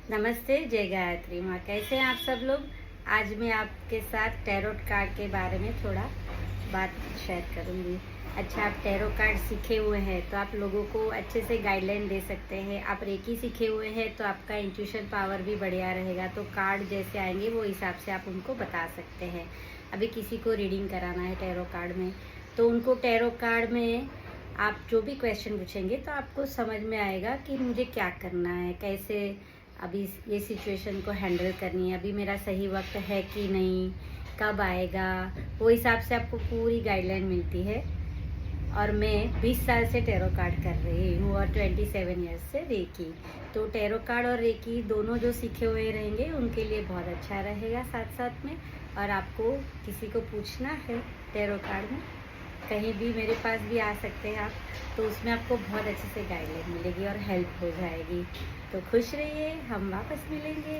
नमस्ते, जय गायत्री माँ। कैसे हैं आप सब लोग? आज मैं आपके साथ टैरोट कार्ड के बारे में थोड़ा बात शेयर करूँगी। अच्छा, आप टैरो कार्ड सीखे हुए हैं तो आप लोगों को अच्छे से गाइडलाइन दे सकते हैं। आप रेकी सीखे हुए हैं तो आपका इंट्यूशन पावर भी बढ़िया रहेगा, तो कार्ड जैसे आएंगे वो हिसाब से आप उनको बता सकते हैं। अभी किसी को रीडिंग कराना है टैरो कार्ड में, तो उनको टैरो कार्ड में आप जो भी क्वेश्चन पूछेंगे तो आपको समझ में आएगा कि मुझे क्या करना है, कैसे अभी ये सिचुएशन को हैंडल करनी है, अभी मेरा सही वक्त है कि नहीं, कब आएगा, वो हिसाब से आपको पूरी गाइडलाइन मिलती है। और मैं 20 साल से टैरो कार्ड कर रही हूँ और 27 ईयर्स से रेकी। तो टैरो कार्ड और रेकी दोनों जो सीखे हुए रहेंगे उनके लिए बहुत अच्छा रहेगा साथ साथ में। और आपको किसी को पूछना है टैरो कार्ड में, कहीं भी मेरे पास भी आ सकते हैं आप, तो उसमें आपको बहुत अच्छे से गाइडलाइन मिलेगी और हेल्प हो जाएगी। तो खुश रहिए, हम वापस मिलेंगे।